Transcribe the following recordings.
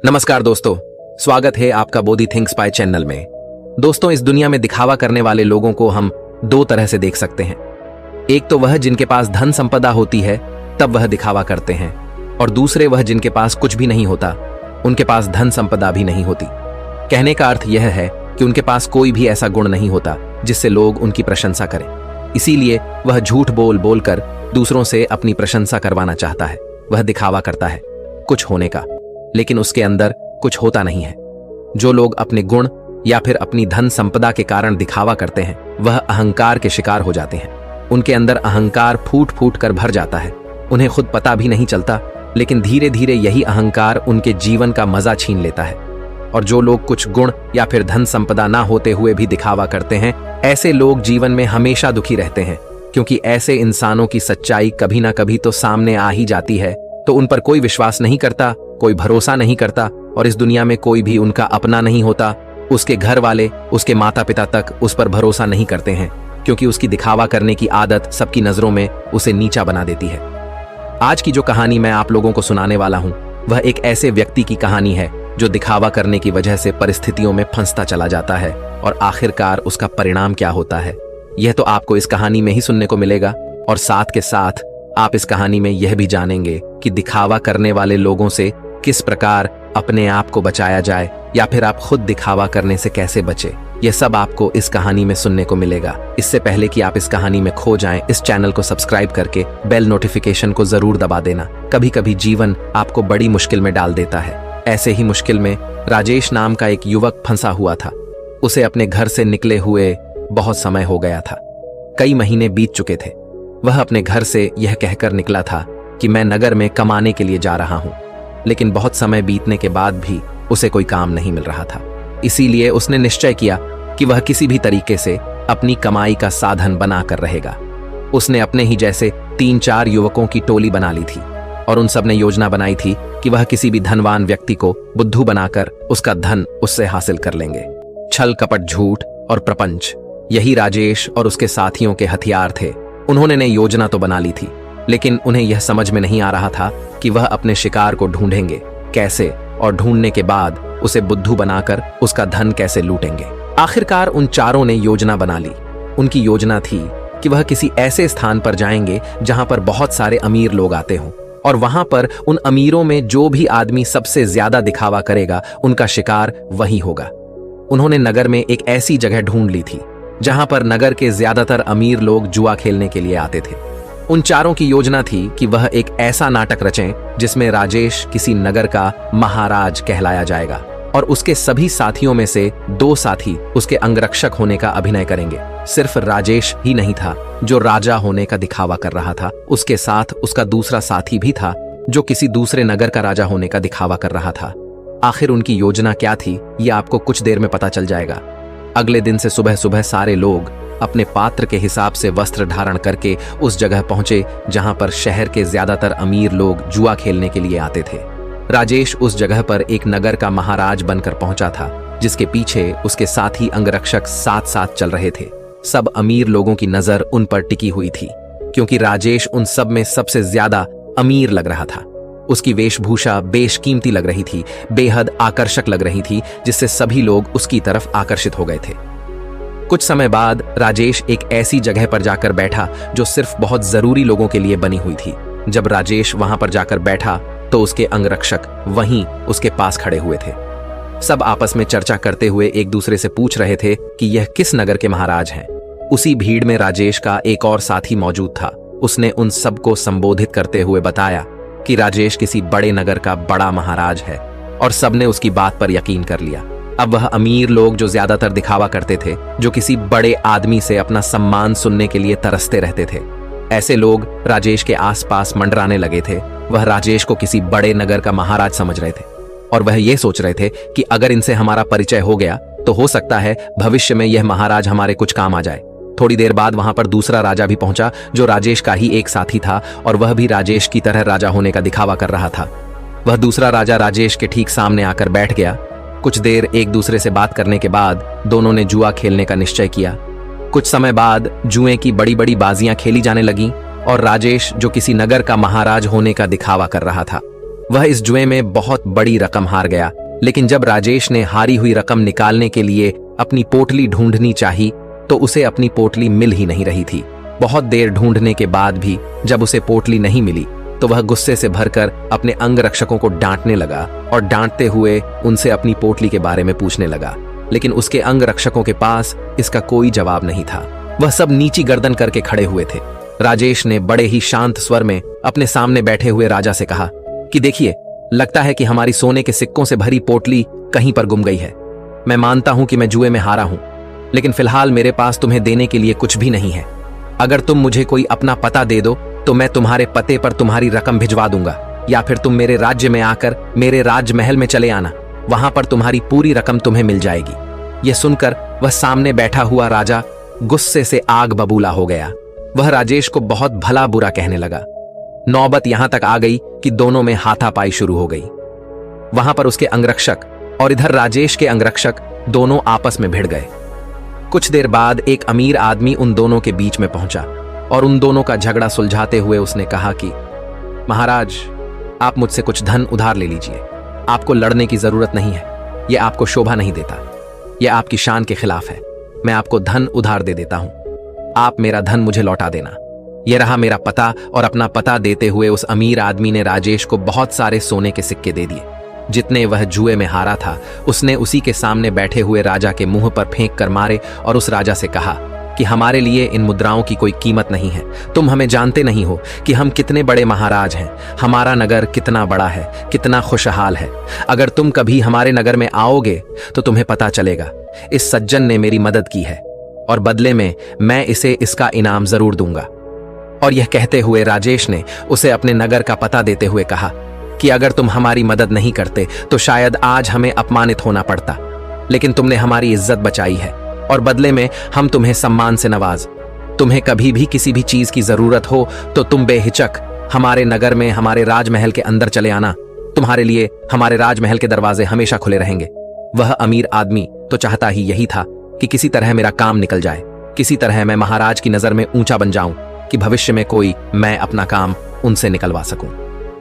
नमस्कार दोस्तों, स्वागत है आपका बोधी थिंक्स बाय चैनल में। दोस्तों, इस दुनिया में दिखावा करने वाले लोगों को हम दो तरह से देख सकते हैं। एक तो वह जिनके पास धन संपदा होती है तब वह दिखावा करते हैं, और दूसरे वह जिनके पास कुछ भी नहीं होता, उनके पास धन संपदा भी नहीं होती। कहने का अर्थ यह है कि उनके पास कोई भी ऐसा गुण नहीं होता जिससे लोग उनकी प्रशंसा करें। इसीलिए वह झूठ बोल बोलकर दूसरों से अपनी प्रशंसा करवाना चाहता है। वह दिखावा करता है कुछ होने का, लेकिन उसके अंदर कुछ होता नहीं है। जो लोग अपने गुण या फिर अपनी धन संपदा के कारण दिखावा करते हैं, वह अहंकार के शिकार हो जाते हैं। उनके अंदर अहंकार फूट फूट कर भर जाता है। उन्हें खुद पता भी नहीं चलता, लेकिन धीरे धीरे यही अहंकार उनके जीवन का मजा छीन लेता है। और जो लोग कुछ गुण या फिर धन संपदा ना होते हुए भी दिखावा करते हैं, ऐसे लोग जीवन में हमेशा दुखी रहते हैं, क्योंकि ऐसे इंसानों की सच्चाई कभी ना कभी तो सामने आ ही जाती है, तो उन पर कोई विश्वास नहीं करता, कोई भरोसा नहीं करता, और इस दुनिया में कोई भी उनका अपना नहीं होता। उसके घर वाले, उसके माता पिता तक उस पर भरोसा नहीं करते हैं, क्योंकि उसकी दिखावा करने की आदत सबकी नजरों में उसे नीचा बना देती है। आज की जो कहानी मैं आप लोगों को सुनाने वाला हूं, वह एक ऐसे व्यक्ति की कहानी है जो दिखावा करने की वजह से परिस्थितियों में फंसता चला जाता है, और आखिरकार उसका परिणाम क्या होता है, यह तो आपको इस कहानी में ही सुनने को मिलेगा। और साथ के साथ आप इस कहानी में यह भी जानेंगे कि दिखावा करने वाले लोगों से किस प्रकार अपने आप को बचाया जाए, या फिर आप खुद दिखावा करने से कैसे बचे। यह सब आपको इस कहानी में सुनने को मिलेगा। इससे पहले कि आप इस कहानी में खो जाएं, इस चैनल को सब्सक्राइब करके बेल नोटिफिकेशन को जरूर दबा देना। कभी कभी जीवन आपको बड़ी मुश्किल में डाल देता है। ऐसे ही मुश्किल में राजेश नाम का एक युवक फंसा हुआ था। उसे अपने घर से निकले हुए बहुत समय हो गया था। कई महीने बीत चुके थे। वह अपने घर से यह कहकर निकला था कि मैं नगर में कमाने के लिए जा रहा हूं, लेकिन बहुत समय बीतने के बाद भी उसे कोई काम नहीं मिल रहा था। इसीलिए उसने निश्चय किया कि वह किसी भी तरीके से अपनी कमाई का साधन बनाकर रहेगा। उसने अपने ही जैसे 3-4 युवकों की टोली बना ली थी, और उन सब ने योजना बनाई थी कि वह किसी भी धनवान व्यक्ति को बुद्धू बनाकर उसका धन उससे हासिल कर लेंगे। छल कपट, झूठ और प्रपंच, यही राजेश और उसके साथियों के हथियार थे। उन्होंने ने योजना तो बना ली थी, लेकिन उन्हें यह समझ में नहीं आ रहा था कि वह अपने शिकार को ढूंढेंगे कैसे, और ढूंढने के बाद उसे बुद्धू बनाकर उसका धन कैसे लूटेंगे। आखिरकार उन चारों ने योजना बना ली। उनकी योजना थी कि वह किसी ऐसे स्थान पर जाएंगे जहां पर बहुत सारे अमीर लोग आते हों, और वहां पर उन अमीरों में जो भी आदमी सबसे ज्यादा दिखावा करेगा, उनका शिकार वही होगा। उन्होंने नगर में एक ऐसी जगह ढूंढ ली थी जहां पर नगर के ज्यादातर अमीर लोग जुआ खेलने के लिए आते थे। उन चारों की योजना थी कि वह एक ऐसा नाटक रचें जिसमें राजेश किसी नगर का महाराज कहलाया जाएगा, और उसके सभी साथियों में से 2 साथी उसके अंगरक्षक होने का अभिनय करेंगे। सिर्फ राजेश ही नहीं था जो राजा होने का दिखावा कर रहा था, उसके साथ उसका दूसरा साथी भी था जो किसी दूसरे नगर का राजा होने का दिखावा कर रहा था। आखिर उनकी योजना क्या थी, यह आपको कुछ देर में पता चल जाएगा। अगले दिन से सुबह सुबह सारे लोग अपने पात्र के हिसाब से वस्त्र धारण करके उस जगह पहुंचे जहां पर शहर के ज्यादातर अमीर लोग जुआ खेलने के लिए आते थे। राजेश उस जगह पर एक नगर का महाराज बनकर पहुंचा था, जिसके पीछे उसके साथी अंगरक्षक साथ साथ चल रहे थे। सब अमीर लोगों की नजर उन पर टिकी हुई थी, क्योंकि राजेश उन सब में सबसे ज्यादा अमीर लग रहा था। उसकी वेशभूषा बेशकीमती लग रही थी, बेहद आकर्षक लग रही थी, जिससे सभी लोग उसकी तरफ आकर्षित हो गए थे। कुछ समय बाद राजेश एक ऐसी जगह पर जाकर बैठा जो सिर्फ बहुत जरूरी लोगों के लिए बनी हुई थी। जब राजेश वहां पर जाकर बैठा तो उसके अंगरक्षक वहीं उसके पास खड़े हुए थे। सब आपस में चर्चा करते हुए एक दूसरे से पूछ रहे थे कि यह किस नगर के महाराज हैं। उसी भीड़ में राजेश का एक और साथी मौजूद था। उसने उन सबको संबोधित करते हुए बताया कि राजेश किसी बड़े नगर का बड़ा महाराज है, और सबने उसकी बात पर यकीन कर लिया। अब वह अमीर लोग जो ज्यादातर दिखावा करते थे, जो किसी बड़े आदमी से अपना सम्मान सुनने के लिए तरसते रहते थे, ऐसे लोग राजेश के आसपास मंडराने लगे थे। वह राजेश को किसी बड़े नगर का महाराज समझ रहे थे, और वह ये सोच रहे थे कि अगर इनसे हमारा परिचय हो गया तो हो सकता है भविष्य में यह महाराज हमारे कुछ काम आ जाए। थोड़ी देर बाद वहां पर दूसरा राजा भी पहुंचा जो राजेश का ही एक साथी था, और वह भी राजेश की तरह राजा होने का दिखावा कर रहा था। वह दूसरा राजा राजेश के ठीक सामने आकर बैठ गया। कुछ देर एक दूसरे से बात करने के बाद दोनों ने जुआ खेलने का निश्चय किया। कुछ समय बाद जुए की बड़ी बड़ी बाजियां खेली जाने लगीं, और राजेश जो किसी नगर का महाराज होने का दिखावा कर रहा था, वह इस जुए में बहुत बड़ी रकम हार गया। लेकिन जब राजेश ने हारी हुई रकम निकालने के लिए अपनी पोटली ढूंढनी चाही तो उसे अपनी पोटली मिल ही नहीं रही थी। बहुत देर ढूंढने के बाद भी जब उसे पोटली नहीं मिली तो वह गुस्से से भरकर अपने अंगरक्षकों को डांटने लगा और डांटते हुए उनसे अपनी पोटली के बारे में पूछने लगा। लेकिन उसके अंगरक्षकों के पास इसका कोई जवाब नहीं था। वह सब नीची गर्दन करके खड़े हुए थे। राजेश ने बड़े ही शांत स्वर में अपने सामने बैठे हुए राजा से कहा कि देखिए, लगता है कि हमारी सोने के सिक्कों से भरी पोटली कहीं पर गुम गई है। मैं मानता हूं कि मैं जुए में हारा हूं, लेकिन फिलहाल मेरे पास तुम्हें देने के लिए कुछ भी नहीं है। अगर तुम मुझे कोई अपना पता दे दो तो मैं तुम्हारे पते पर तुम्हारी रकम भिजवा दूंगा, या फिर तुम मेरे राज्य में आकर मेरे राजमहल में चले आना, वहां पर तुम्हारी पूरी रकम तुम्हें मिल जाएगी। यह सुनकर वह सामने बैठा हुआ राजा गुस्से से आग बबूला हो गया। वह राजेश को बहुत भला बुरा कहने लगा। नौबत यहां तक आ गई कि दोनों में हाथापाई शुरू हो गई। वहां पर उसके अंगरक्षक और इधर राजेश के अंगरक्षक दोनों आपस में भिड़ गए। कुछ देर बाद एक अमीर आदमी उन दोनों के बीच में पहुंचा और उन दोनों का झगड़ा सुलझाते हुए उसने कहा कि महाराज, आप मुझसे कुछ धन उधार ले लीजिए। आपको लड़ने की जरूरत नहीं है, यह आपको शोभा नहीं देता, यह आपकी शान के खिलाफ है। मैं आपको धन उधार दे देता हूं, आप मेरा धन मुझे लौटा देना। यह रहा मेरा पता। और अपना पता देते हुए उस अमीर आदमी ने राजेश को बहुत सारे सोने के सिक्के दे दिए। जितने वह जुए में हारा था उसने उसी के सामने बैठे हुए राजा के मुंह पर फेंक कर मारे और उस राजा से कहा कि हमारे लिए इन मुद्राओं की कोई कीमत नहीं है। तुम हमें जानते नहीं हो कि हम कितने बड़े महाराज हैं, हमारा नगर कितना बड़ा है, कितना खुशहाल है। अगर तुम कभी हमारे नगर में आओगे तो तुम्हें पता चलेगा। इस सज्जन ने मेरी मदद की है और बदले में मैं इसे इसका इनाम जरूर दूंगा। और यह कहते हुए राजेश ने उसे अपने नगर का पता देते हुए कहा कि अगर तुम हमारी मदद नहीं करते तो शायद आज हमें अपमानित होना पड़ता, लेकिन तुमने हमारी इज्जत बचाई है और बदले में हम तुम्हें सम्मान से नवाज। तुम्हें कभी भी किसी भी चीज की जरूरत हो तो तुम बेहिचक हमारे नगर में हमारे राजमहल के अंदर चले आना। तुम्हारे लिए हमारे राजमहल के दरवाजे हमेशा खुले रहेंगे। वह अमीर आदमी तो चाहता ही यही था कि किसी तरह मेरा काम निकल जाए, किसी तरह मैं महाराज की नजर में ऊंचा बन जाऊं कि भविष्य में कोई मैं अपना काम उनसे निकलवा सकूं।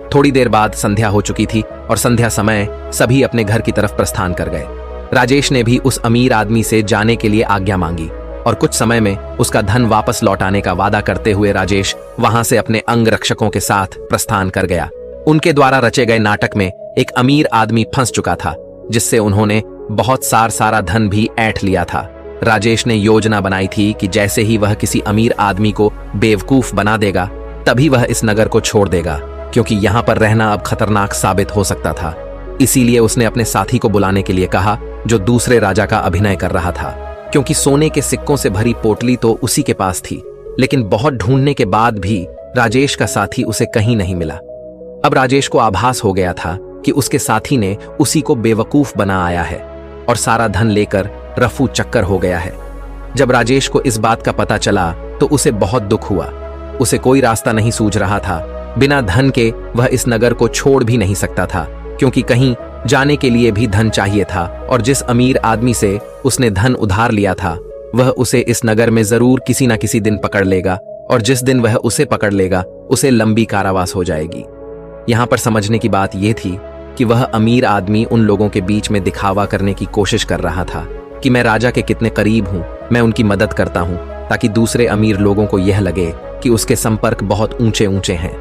थोड़ी देर बाद संध्या हो चुकी थी और संध्या समय सभी अपने घर की तरफ प्रस्थान कर गए। राजेश ने भी उस अमीर आदमी से जाने के लिए आज्ञा मांगी और कुछ समय में उसका धन वापस लौटाने का वादा करते हुए राजेश वहां से अपने अंगरक्षकों के साथ प्रस्थान कर गया। उनके द्वारा रचे गए नाटक में एक अमीर आदमी फंस चुका था, जिससे उन्होंने बहुत सारा धन भी ऐंठ लिया था। राजेश ने योजना बनाई थी कि जैसे ही वह किसी अमीर आदमी को बेवकूफ बना देगा तभी वह इस नगर को छोड़ देगा, क्योंकि यहाँ पर रहना अब खतरनाक साबित हो सकता था। इसीलिए उसने अपने साथी को बुलाने के लिए कहा जो दूसरे राजा का अभिनय कर रहा था, क्योंकि सोने के सिक्कों से भरी पोटली तो उसी के पास थी। लेकिन बहुत ढूंढने के बाद भी राजेश का साथी उसे कहीं नहीं मिला। अब राजेश को आभास हो गया था कि उसके साथी ने उसी को बेवकूफ बना आया है और सारा धन लेकर रफू चक्कर हो गया है। जब राजेश को इस बात का पता चला तो उसे बहुत दुख हुआ। उसे कोई रास्ता नहीं सूझ रहा था। बिना धन के वह इस नगर को छोड़ भी नहीं सकता था, क्योंकि कहीं जाने के लिए भी धन चाहिए था और जिस अमीर आदमी से उसने धन उधार लिया था वह उसे इस नगर में जरूर किसी न किसी दिन पकड़ लेगा, और जिस दिन वह उसे पकड़ लेगा उसे लंबी कारावास हो जाएगी। यहाँ पर समझने की बात यह थी कि वह अमीर आदमी उन लोगों के बीच में दिखावा करने की कोशिश कर रहा था कि मैं राजा के कितने करीब हूं, मैं उनकी मदद करता हूं, ताकि दूसरे अमीर लोगों को यह लगे कि उसके संपर्क बहुत ऊंचे ऊंचे हैं।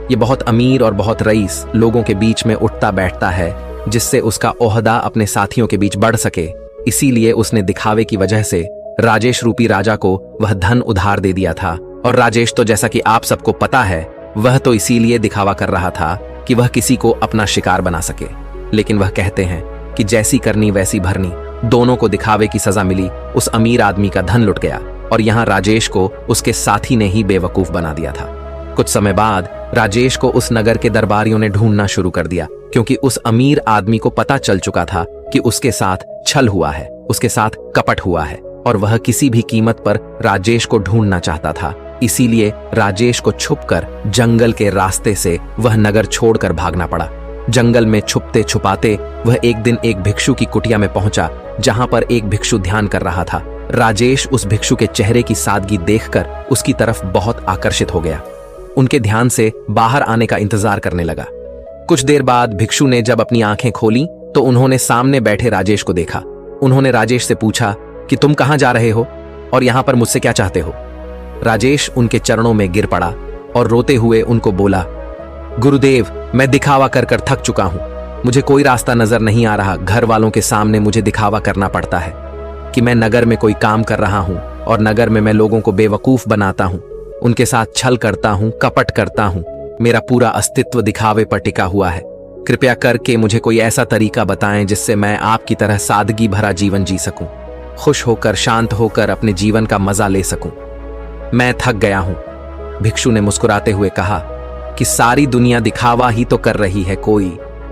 ये बहुत अमीर और बहुत रईस लोगों के बीच में उठता बैठता है, जिससे उसका ओहदा अपने साथियों के बीच बढ़ सके। इसीलिए उसने दिखावे की वजह से राजेश रूपी राजा को वह धन उधार दे दिया था। और राजेश तो जैसा कि आप सबको पता है, वह तो इसीलिए दिखावा कर रहा था कि वह किसी को अपना शिकार बना सके। लेकिन वह कहते हैं कि जैसी करनी वैसी भरनी। दोनों को दिखावे की सजा मिली। उस अमीर आदमी का धन लुट गया और यहाँ राजेश को उसके साथी ने ही बेवकूफ बना दिया था। कुछ समय बाद राजेश को उस नगर के दरबारियों ने ढूंढना शुरू कर दिया, क्योंकि उस अमीर आदमी को पता चल चुका था कि उसके साथ छल हुआ है, उसके साथ कपट हुआ है, और वह किसी भी कीमत पर राजेश को ढूंढना चाहता था। इसीलिए राजेश को छुपकर जंगल के रास्ते से वह नगर छोड़कर भागना पड़ा। जंगल में छुपते छुपाते वह एक दिन एक भिक्षु की कुटिया में पहुंचा, जहां पर एक भिक्षु ध्यान कर रहा था। राजेश उस भिक्षु के चेहरे की सादगी देखकर उसकी तरफ बहुत आकर्षित हो गया। उनके ध्यान से बाहर आने का इंतजार करने लगा। कुछ देर बाद भिक्षु ने जब अपनी आंखें खोली तो उन्होंने सामने बैठे राजेश को देखा। उन्होंने राजेश से पूछा कि तुम कहां जा रहे हो और यहां पर मुझसे क्या चाहते हो। राजेश उनके चरणों में गिर पड़ा और रोते हुए उनको बोला, गुरुदेव, मैं दिखावा कर कर थक चुका हूं। मुझे कोई रास्ता नजर नहीं आ रहा। घर वालों के सामने मुझे दिखावा करना पड़ता है कि मैं नगर में कोई काम कर रहा हूं और नगर में मैं लोगों को बेवकूफ बनाता हूं, उनके साथ छल करता हूं, कपट करता हूं। मेरा पूरा अस्तित्व दिखावे पर टिका हुआ है। कृपया करके मुझे कोई ऐसा तरीका बताएं जिससे मैं आपकी तरह सादगी भरा जीवन जी सकूं, खुश होकर, शांत होकर अपने जीवन का मजा ले सकूं। मैं थक गया हूं। भिक्षु ने मुस्कुराते हुए कहा कि सारी दुनिया दिखावा ही तो कर रही है। कोई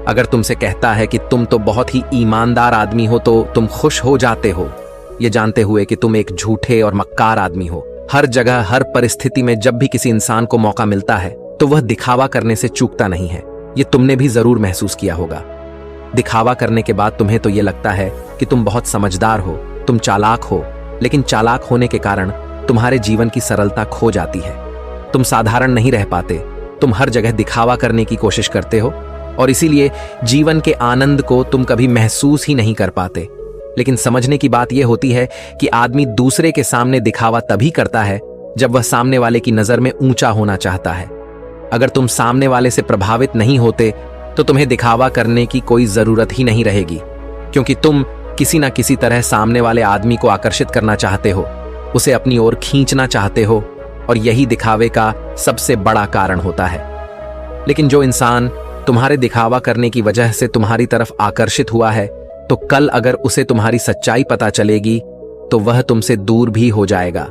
अगर तुमसे कहता है कि तुम तो बहुत ही ईमानदार आदमी हो तो तुम खुश हो जाते हो, ये जानते हुए कि तुम एक झूठे और मक्कार आदमी हो। हर जगह, हर परिस्थिति में जब भी किसी इंसान को मौका मिलता है तो वह दिखावा करने से चूकता नहीं है। ये तुमने भी जरूर महसूस किया होगा। दिखावा करने के बाद तुम्हें तो ये लगता है कि तुम बहुत समझदार हो, तुम चालाक हो, लेकिन चालाक होने के कारण तुम्हारे जीवन की सरलता खो जाती है। तुम साधारण नहीं रह पाते। तुम हर जगह दिखावा करने की कोशिश करते हो और इसीलिए जीवन के आनंद को तुम कभी महसूस ही नहीं कर पाते। लेकिन समझने की बात यह होती है कि आदमी दूसरे के सामने दिखावा तभी करता है जब वह सामने वाले की नजर में ऊंचा होना चाहता है। अगर तुम सामने वाले से प्रभावित नहीं होते तो तुम्हें दिखावा करने की कोई जरूरत ही नहीं रहेगी, क्योंकि तुम किसी ना किसी तरह सामने वाले आदमी को आकर्षित करना चाहते हो, उसे अपनी ओर खींचना चाहते हो, और यही दिखावे का सबसे बड़ा कारण होता है। लेकिन जो इंसान तुम्हारे दिखावा करने की वजह से तुम्हारी तरफ आकर्षित हुआ है, तो कल अगर उसे तुम्हारी सच्चाई पता चलेगी तो वह तुमसे दूर भी हो जाएगा।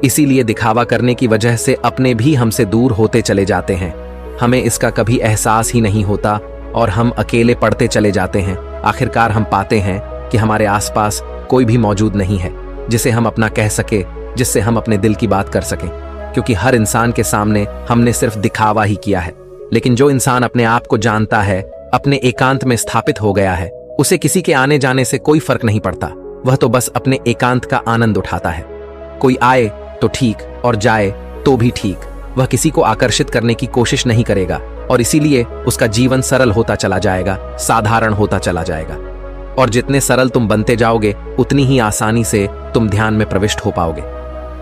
इसीलिए दिखावा करने की वजह से अपने भी हमसे दूर होते चले जाते हैं। हमें इसका कभी एहसास ही नहीं होता और हम अकेले पड़ते चले जाते हैं। आखिरकार हम पाते हैं कि हमारे आसपास कोई भी मौजूद नहीं है जिसे हम अपना कह सके, जिससे हम अपने दिल की बात कर सकें, क्योंकि हर इंसान के सामने हमने सिर्फ दिखावा ही किया है। लेकिन जो इंसान अपने आप को जानता है, अपने एकांत में स्थापित हो गया है, उसे किसी के आने जाने से कोई फर्क नहीं पड़ता। वह तो बस अपने एकांत का आनंद उठाता है। कोई आए तो ठीक और जाए तो भी ठीक। वह किसी को आकर्षित करने की कोशिश नहीं करेगा और इसीलिए उसका जीवन सरल होता चला जाएगा, साधारण होता चला जाएगा। और जितने सरल तुम बनते जाओगे उतनी ही आसानी से तुम ध्यान में प्रविष्ट हो पाओगे।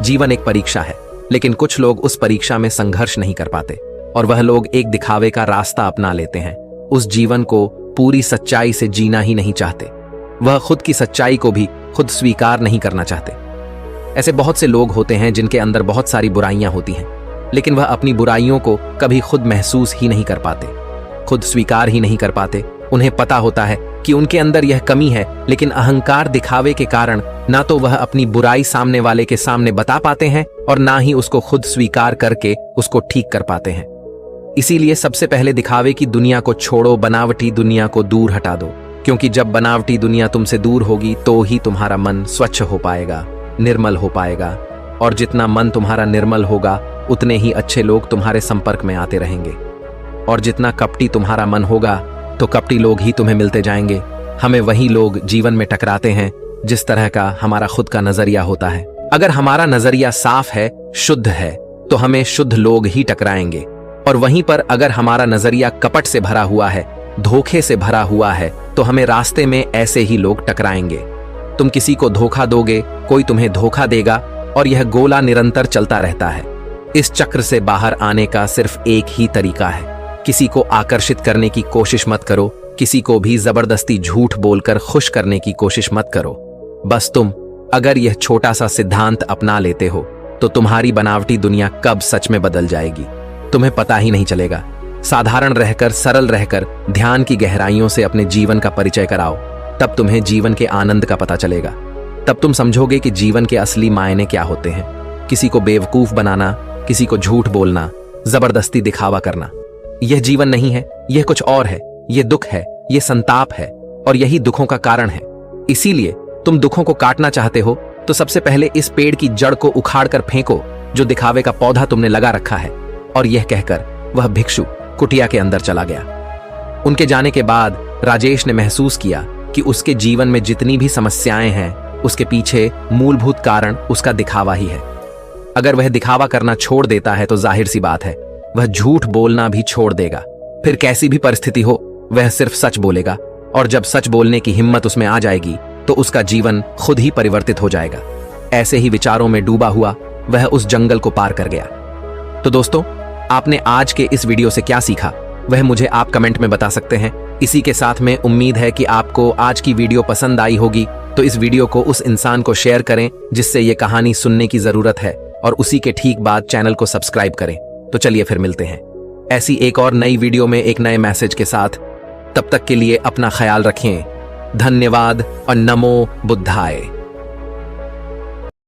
जीवन एक परीक्षा है, लेकिन कुछ लोग उस परीक्षा में संघर्ष नहीं कर पाते और वह लोग एक दिखावे का रास्ता अपना लेते हैं। उस जीवन को पूरी सच्चाई से जीना ही नहीं चाहते। वह खुद की सच्चाई को भी खुद स्वीकार नहीं करना चाहते। ऐसे बहुत से लोग होते हैं जिनके अंदर बहुत सारी बुराइयां होती हैं, लेकिन वह अपनी बुराइयों को कभी खुद महसूस ही नहीं कर पाते, खुद स्वीकार ही नहीं कर पाते। उन्हें पता होता है कि उनके अंदर यह कमी है, लेकिन अहंकार, दिखावे के कारण ना तो वह अपनी बुराई सामने वाले के सामने बता पाते हैं और ना ही उसको खुद स्वीकार करके उसको ठीक कर पाते हैं। इसीलिए सबसे पहले दिखावे की दुनिया को छोड़ो, बनावटी दुनिया को दूर हटा दो, क्योंकि जब बनावटी दुनिया तुमसे दूर होगी तो ही तुम्हारा मन स्वच्छ हो पाएगा, निर्मल हो पाएगा। और जितना मन तुम्हारा निर्मल होगा उतने ही अच्छे लोग तुम्हारे संपर्क में आते रहेंगे। और जितना कपटी तुम्हारा मन होगा तो कपटी लोग ही तुम्हें मिलते जाएंगे। हमें वही लोग जीवन में टकराते हैं जिस तरह का हमारा खुद का नजरिया होता है। अगर हमारा नजरिया साफ है, शुद्ध है, तो हमें शुद्ध लोग ही टकराएंगे। और वहीं पर अगर हमारा नजरिया कपट से भरा हुआ है, धोखे से भरा हुआ है, तो हमें रास्ते में ऐसे ही लोग टकराएंगे। तुम किसी को धोखा दोगे, कोई तुम्हें धोखा देगा, और यह गोला निरंतर चलता रहता है। इस चक्र से बाहर आने का सिर्फ एक ही तरीका है। किसी को आकर्षित करने की कोशिश मत करो, किसी को भी जबरदस्ती झूठ बोलकर खुश करने की कोशिश मत करो। बस तुम अगर यह छोटा सा सिद्धांत अपना लेते हो तो तुम्हारी बनावटी दुनिया कब सच में बदल जाएगी तुम्हें पता ही नहीं चलेगा। साधारण रहकर, सरल रहकर ध्यान की गहराइयों से अपने जीवन का परिचय कराओ, तब तुम्हें जीवन के आनंद का पता चलेगा। तब तुम समझोगे कि जीवन के असली मायने क्या होते हैं। किसी को बेवकूफ बनाना, किसी को झूठ बोलना, जबरदस्ती दिखावा करना, यह जीवन नहीं है, यह कुछ और है। यह दुख है, यह संताप है, और यही दुखों का कारण है। इसीलिए तुम दुखों को काटना चाहते हो तो सबसे पहले इस पेड़ की जड़ को उखाड़ कर फेंको जो दिखावे का पौधा तुमने लगा रखा है। और यह कहकर वह भिक्षु कुटिया के अंदर चला गया। उनके जाने के बाद राजेश ने महसूस किया कि उसके जीवन में जितनी भी समस्याएं हैं उसके पीछे मूलभूत कारण उसका दिखावा ही है। अगर वह दिखावा करना छोड़ देता है तो जाहिर सी बात है वह झूठ बोलना भी छोड़ देगा। फिर कैसी भी परिस्थिति हो वह सिर्फ सच बोलेगा, और जब सच बोलने की हिम्मत उसमें आ जाएगी तो उसका जीवन खुद ही परिवर्तित हो जाएगा। ऐसे ही विचारों में डूबा हुआ वह उस जंगल को पार कर गया। तो दोस्तों, आपने आज के इस वीडियो से क्या सीखा वह मुझे आप कमेंट में बता सकते हैं। इसी के साथ में उम्मीद है कि आपको आज की वीडियो पसंद आई होगी, तो इस वीडियो को उस इंसान को शेयर करें जिससे ये कहानी सुनने की जरूरत है, और उसी के ठीक बाद चैनल को सब्सक्राइब करें। तो चलिए फिर मिलते हैं ऐसी एक और नई वीडियो में एक नए मैसेज के साथ। तब तक के लिए अपना ख्याल रखें। धन्यवाद और नमो बुद्धाय।